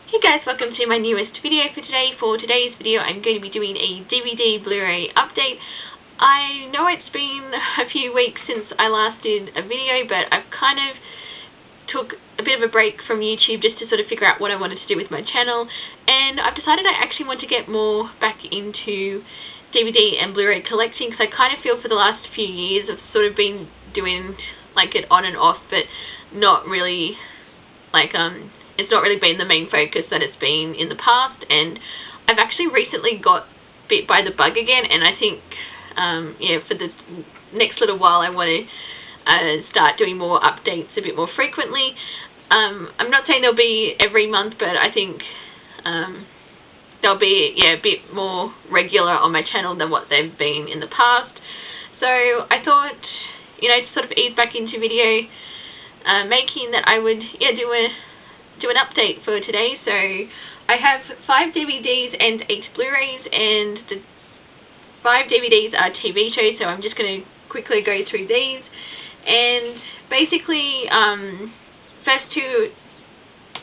Hey guys, welcome to my newest video for today. For today's video I'm going to be doing a DVD Blu-ray update. I know it's been a few weeks since I last did a video, but I've kind of took a bit of a break from YouTube just to sort of figure out what I wanted to do with my channel, and I've decided I actually want to get more back into DVD and Blu-ray collecting, because I kind of feel for the last few years I've sort of been doing like it on and off, but not really like it's not really been the main focus that it's been in the past. And I've actually recently got bit by the bug again, and I think yeah, for the next little while I want to start doing more updates a bit more frequently. I'm not saying they'll be every month, but I think they'll be a bit more regular on my channel than what they've been in the past. So I thought, you know, to sort of ease back into video making, that I would do an update for today. So I have 5 DVDs and 8 Blu-rays, and the 5 DVDs are TV shows, so I'm just going to quickly go through these. And basically, first 2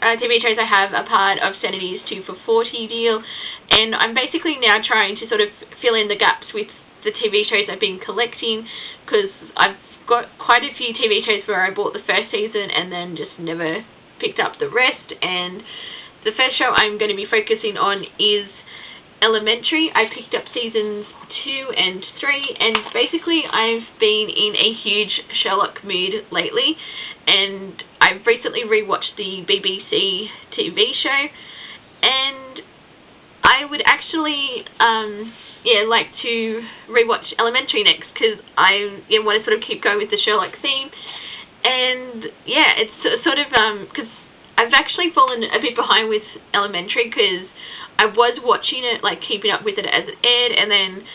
TV shows I have are part of Sanity's 2 for $40 deal, and I'm basically now trying to sort of fill in the gaps with the TV shows I've been collecting, because I've got quite a few TV shows where I bought the first season and then just never picked up the rest. And the first show I'm going to be focusing on is Elementary. I picked up seasons 2 and 3, and basically I've been in a huge Sherlock mood lately, and I've recently rewatched the BBC TV show, and I would actually like to rewatch Elementary next, because I want to sort of keep going with the Sherlock theme. And yeah, it's sort of because I've actually fallen a bit behind with Elementary, because I was watching it, like keeping up with it as it aired, and then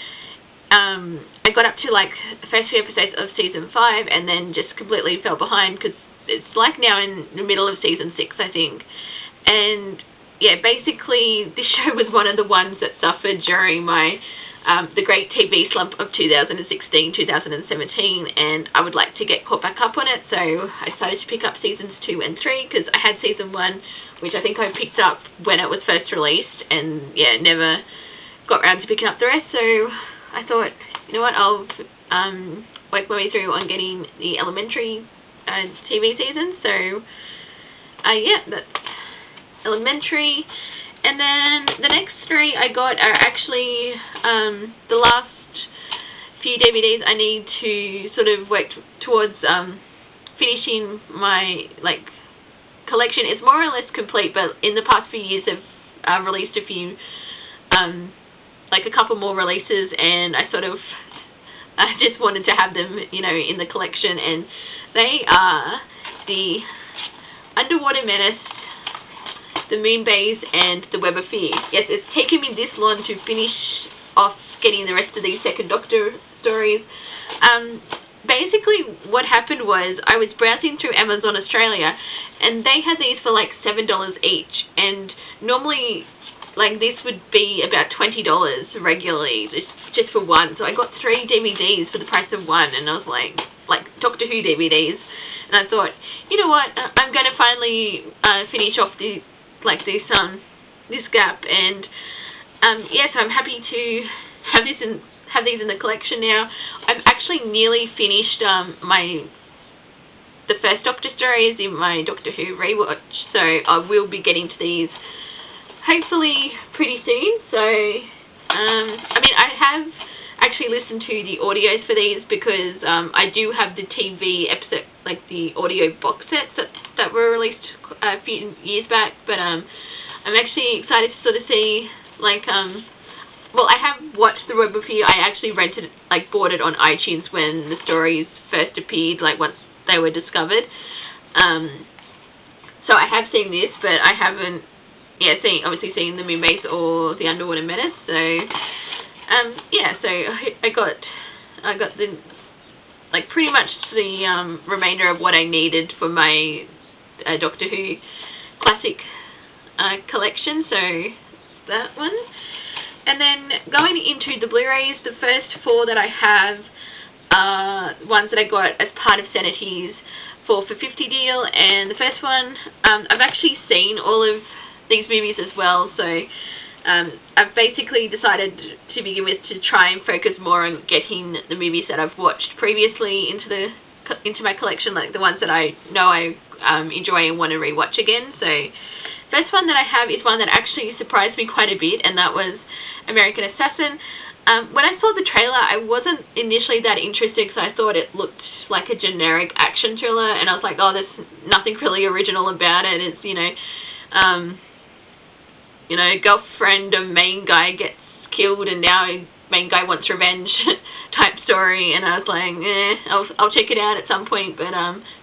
I got up to like the first few episodes of season 5 and then just completely fell behind, because it's like now in the middle of season 6, I think. And yeah, basically this show was one of the ones that suffered during my the great TV slump of 2016-2017, and I would like to get caught back up on it. So I started to pick up seasons 2 and 3, because I had season 1, which I think I picked up when it was first released, and yeah, never got around to picking up the rest. So I thought, you know what, I'll work my way through on getting the Elementary TV season. So yeah, that's Elementary. And then the next 3 I got are actually the last few DVDs I need to sort of work towards finishing my collection. It's more or less complete, but in the past few years I've released a few, like a couple more releases, and I just wanted to have them, you know, in the collection. And they are the Underwater Menace, the Moon Base, and the Web of Fear. Yes, it's taken me this long to finish off getting the rest of these Second Doctor stories. Basically what happened was I was browsing through Amazon Australia, and they had these for like $7 each, and normally like this would be about $20 regularly just for one. So I got 3 DVDs for the price of one, and I was like Doctor Who DVDs, and I thought, you know what, I'm going to finally finish off this gap. And yes, I'm happy to have these in the collection now. I've actually nearly finished the first Doctor stories in my Doctor Who rewatch, so I will be getting to these hopefully pretty soon. So I mean, I have actually listened to the audios for these, because I do have the TV episode, like the audio box sets that were released a few years back. But I'm actually excited to sort of see, well, I have watched the Web of Fear. I actually rented it, bought it on iTunes when the stories first appeared, once they were discovered. So I have seen this, but I haven't obviously seen the Moon Base or the Underwater Menace. So yeah, so I got the pretty much the remainder of what I needed for my Doctor Who classic collection. So that one. And then going into the Blu-rays, the first 4 that I have are ones that I got as part of Sanity's 4 for $50 deal. And the first one, I've actually seen all of these movies as well. So I've basically decided to begin with to try and focus more on getting the movies that I've watched previously into my collection, like the ones that I know I enjoy and want to rewatch again. So first one that I have is one that actually surprised me quite a bit, and that was American Assassin. When I saw the trailer, I wasn't initially that interested because I thought it looked like a generic action thriller, and I was like, oh, there's nothing really original about it. It's, you know, girlfriend of main guy gets killed and now main guy wants revenge type story, and I was like, I'll check it out at some point, but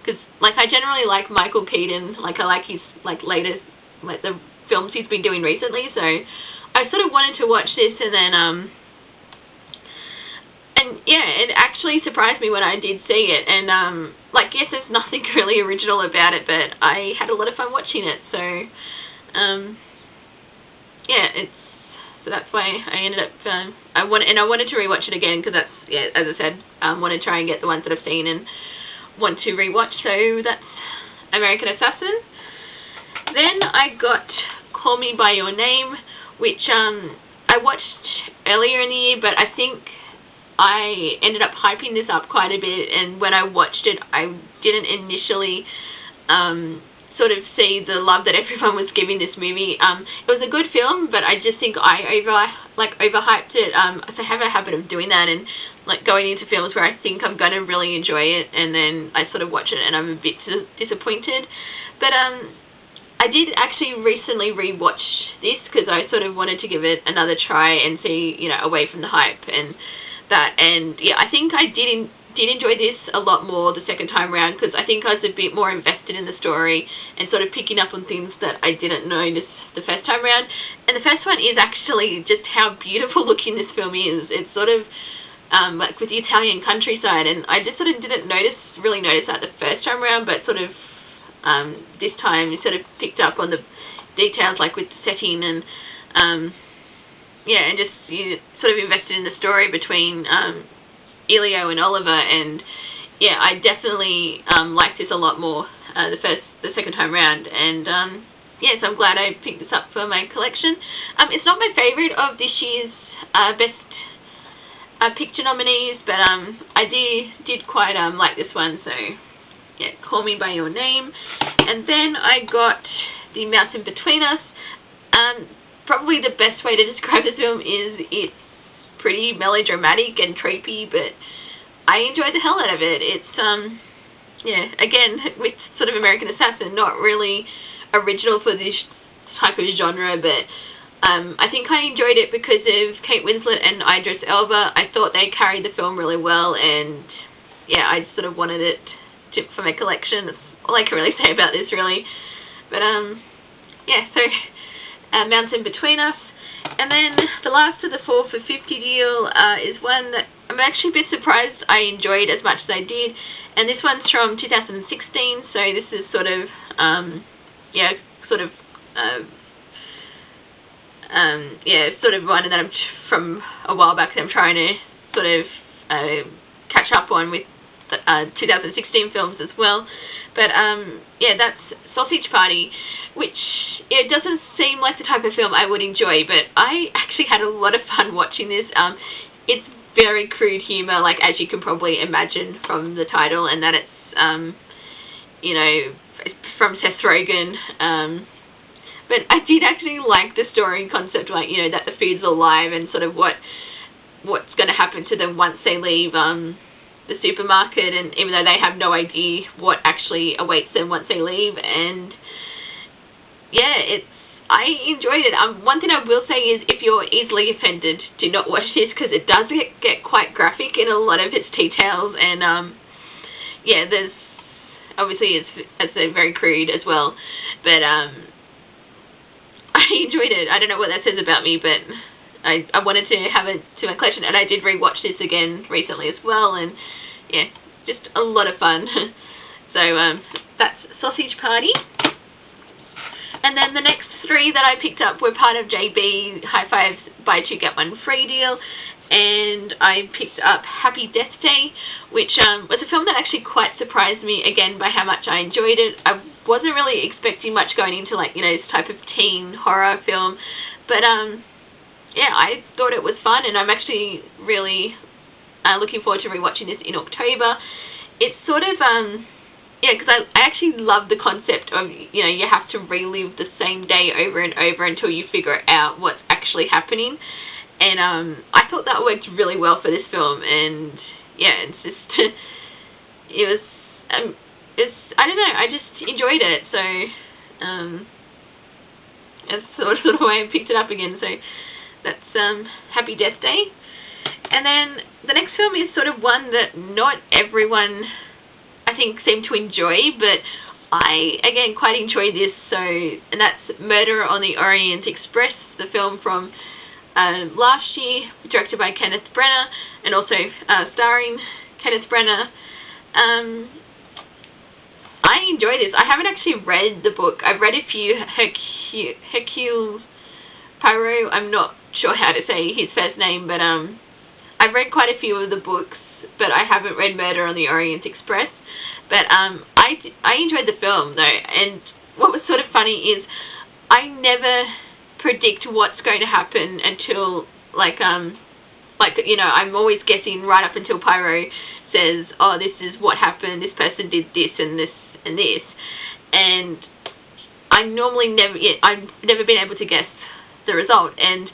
because like I generally like Michael Keaton, like I like his like latest, like the films he's been doing recently, so I sort of wanted to watch this, and then and yeah, it actually surprised me when I did see it, and like, yes, there's nothing really original about it, but I had a lot of fun watching it, so yeah, so that's why I ended up, I wanted to rewatch it again, because that's, yeah, as I said, want to try and get the ones that I've seen and want to rewatch, so that's American Assassin. Then I got Call Me By Your Name, which I watched earlier in the year, but I think I ended up hyping this up quite a bit, and when I watched it, I didn't initially sort of see the love that everyone was giving this movie. It was a good film, but I just think I overhyped it. So I have a habit of doing that, and like going into films where I think I'm going to really enjoy it, and then I sort of watch it and I'm a bit disappointed. But I did actually recently rewatch this because I sort of wanted to give it another try and see, you know, away from the hype and that, and yeah, I think I did enjoy this a lot more the second time around, because I think I was a bit more invested in the story and sort of picking up on things that I didn't notice the first time around. And the first one is actually just how beautiful looking this film is. It's sort of like with the Italian countryside, and I just sort of didn't really notice that the first time around, but sort of this time you sort of picked up on the details, like with the setting, and yeah, and just you sort of invested in the story between Elio and Oliver, and yeah, I definitely liked this a lot more the second time round, and yeah, so I'm glad I picked this up for my collection. It's not my favourite of this year's best picture nominees, but I did quite like this one, so yeah, Call Me By Your Name. And then I got The Mountain Between Us. Probably the best way to describe this film is it's pretty melodramatic and creepy, but I enjoyed the hell out of it. It's yeah, again, with sort of American Assassin, not really original for this type of genre, but I think I enjoyed it because of Kate Winslet and Idris Elba. I thought they carried the film really well, and yeah, I sort of wanted it for my collection. That's all I can really say about this, really. But yeah, so Mountain Between Us. And then the last of the 4 for $50 deal is one that I'm actually a bit surprised I enjoyed as much as I did, and this one's from 2016, so this is sort of yeah, sort of yeah, sort of one that I'm from a while back that I'm trying to sort of catch up on with 2016 films as well. But yeah, that's Sausage Party, which it doesn't seem like the type of film I would enjoy, but I actually had a lot of fun watching this. It's very crude humor, like as you can probably imagine from the title, and that it's you know, from Seth Rogen. But I did actually like the story concept, like, you know, that the food's alive and sort of what's going to happen to them once they leave the supermarket, and even though they have no idea what actually awaits them once they leave. And yeah, I enjoyed it. One thing I will say is, if you're easily offended, do not watch this, because it does get quite graphic in a lot of its details, and yeah, there's obviously it's very crude as well, but I enjoyed it. I don't know what that says about me, but I wanted to have it to my collection, and I did rewatch this again recently as well, and yeah, just a lot of fun. So that's Sausage Party. And then the next 3 that I picked up were part of JB High Five's Buy 2 Get 1 Free deal, and I picked up Happy Death Day, which was a film that actually quite surprised me, again, by how much I enjoyed it. I wasn't really expecting much going into, like, you know, this type of teen horror film, but yeah, I thought it was fun, and I'm actually really looking forward to rewatching this in October. It's sort of yeah, because I actually love the concept of, you know, you have to relive the same day over and over until you figure out what's actually happening. And I thought that worked really well for this film, and yeah, it's just it was I don't know, I just enjoyed it, so that's sort of the way I picked it up again. So that's Happy Death Day. And then the next film is sort of one that not everyone, I think, seemed to enjoy, but I, again, quite enjoyed this. So, and that's Murder on the Orient Express, the film from last year, directed by Kenneth Branagh, and also starring Kenneth Branagh. I enjoyed this. I haven't actually read the book. I've read a few. Hercule Poirot, I'm not sure how to say his first name, but I've read quite a few of the books, but I haven't read Murder on the Orient Express. But I enjoyed the film though, and what was sort of funny is I never predict what's going to happen until like you know, I'm always guessing right up until Poirot says, oh, this is what happened, this person did this and this and this, and I've never been able to guess the result, and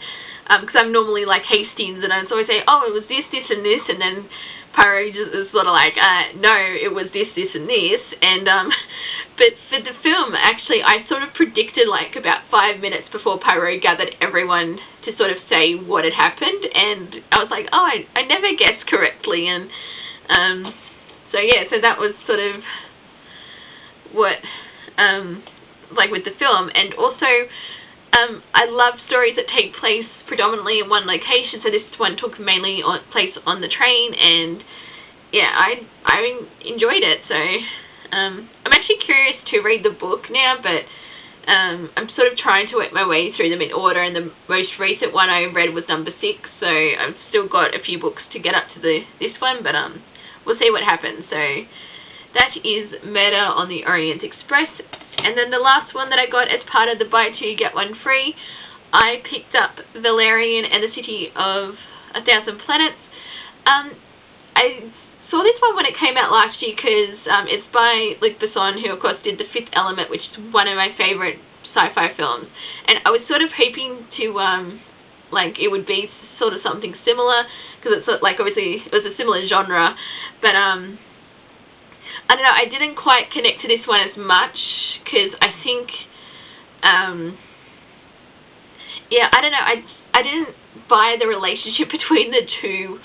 because I'm normally like Hastings, and I always say, oh, it was this, this, and this, and then Poirot just is sort of like, no, it was this, this, and this, and but for the film, actually, I sort of predicted like about 5 minutes before Poirot gathered everyone to sort of say what had happened, and I was like, oh, I never guessed correctly, and so yeah, so that was sort of what, like with the film, and also, I love stories that take place predominantly in one location, so this one took mainly place on the train, and yeah, I enjoyed it. So I'm actually curious to read the book now, but I'm sort of trying to work my way through them in order, and the most recent one I read was number 6, so I've still got a few books to get up to this one, but we'll see what happens. So that is Murder on the Orient Express. And then the last one that I got as part of the buy two get one free, I picked up Valerian and the City of 1,000 Planets. I saw this one when it came out last year because it's by Luc Besson, who of course did The Fifth Element, which is one of my favourite sci-fi films. And I was sort of hoping to like it would be sort of something similar, because it's sort of, like, obviously it was a similar genre, but I don't know, I didn't quite connect to this one as much, because I think, yeah, I don't know, I didn't buy the relationship between the two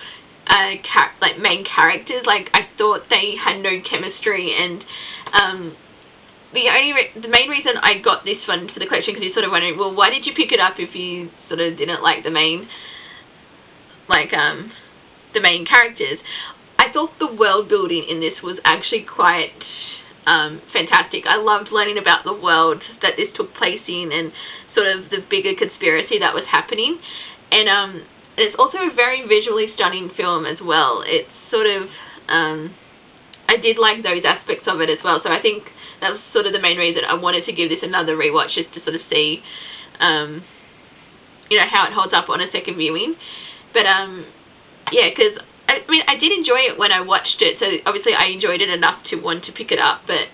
main characters. Like, I thought they had no chemistry, and the main reason I got this one for the collection, because you're sort of wondering, well, why did you pick it up if you sort of didn't like the main, the main characters? I thought the world building in this was actually quite fantastic. I loved learning about the world that this took place in, and sort of the bigger conspiracy that was happening. And it's also a very visually stunning film as well. It's sort of, I did like those aspects of it as well. So I think that was sort of the main reason I wanted to give this another rewatch, just to sort of see, you know, how it holds up on a second viewing. But yeah, because I mean, I did enjoy it when I watched it, so obviously I enjoyed it enough to want to pick it up, but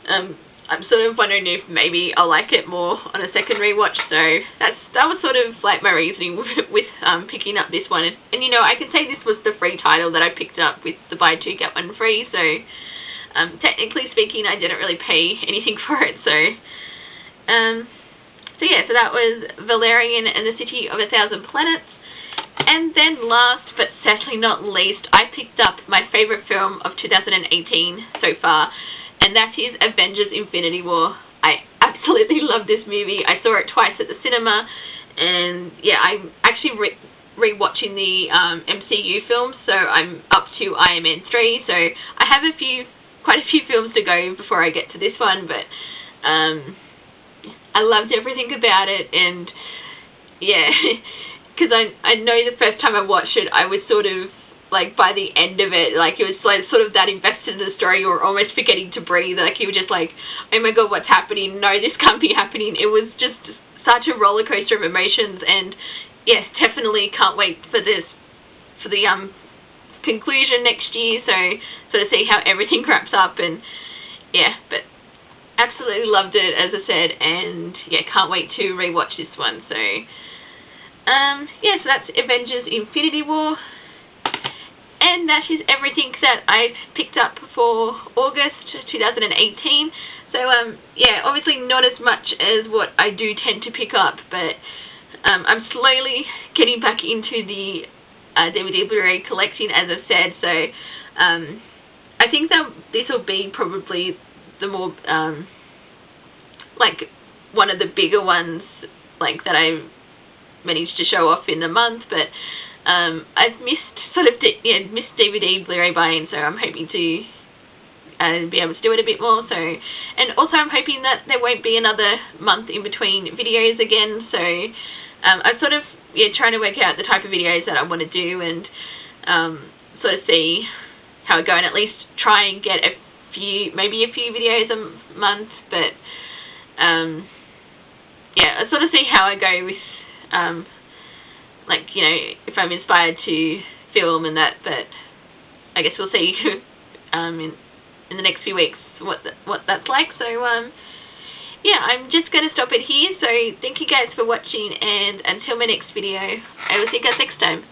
I'm sort of wondering if maybe I'll like it more on a second rewatch. So that was sort of like my reasoning with picking up this one. And you know, I can say this was the free title that I picked up with the buy two get one free, so technically speaking, I didn't really pay anything for it. So so yeah, so that was Valerian and the City of 1,000 Planets. And then last but certainly not least, I picked up my favourite film of 2018 so far, and that is Avengers Infinity War. I absolutely love this movie. I saw it twice at the cinema, and yeah, I'm actually re-watching the MCU films, so I'm up to Iron Man 3, so I have quite a few films to go before I get to this one, but I loved everything about it, and yeah, because I know the first time I watched it, I was sort of, like, by the end of it, like, it was like sort of that invested in the story, you were almost forgetting to breathe. Like, you were just like, oh my god, what's happening? No, this can't be happening. It was just such a roller coaster of emotions, and yes, definitely can't wait for the conclusion next year, so sort of see how everything wraps up. And yeah, but absolutely loved it, as I said, and yeah, can't wait to rewatch this one. So yeah, so that's Avengers Infinity War, and that is everything that I've picked up for August 2018. So yeah, obviously not as much as what I do tend to pick up, but I'm slowly getting back into the DVD Blu-ray collecting, as I've said. So I think that this will be probably the more like one of the bigger ones, like, that I managed to show off in the month. But I've missed missed DVD Blu-ray buying, so I'm hoping to be able to do it a bit more. So, and also I'm hoping that there won't be another month in between videos again. So I'm sort of trying to work out the type of videos that I want to do, and sort of see how I go, and at least try and get maybe a few videos a month. But yeah, I sort of see how I go with like, if I'm inspired to film and that. But I guess we'll see in the next few weeks what that's like. So yeah, I'm just going to stop it here. So thank you guys for watching, and until my next video, I will see you guys next time.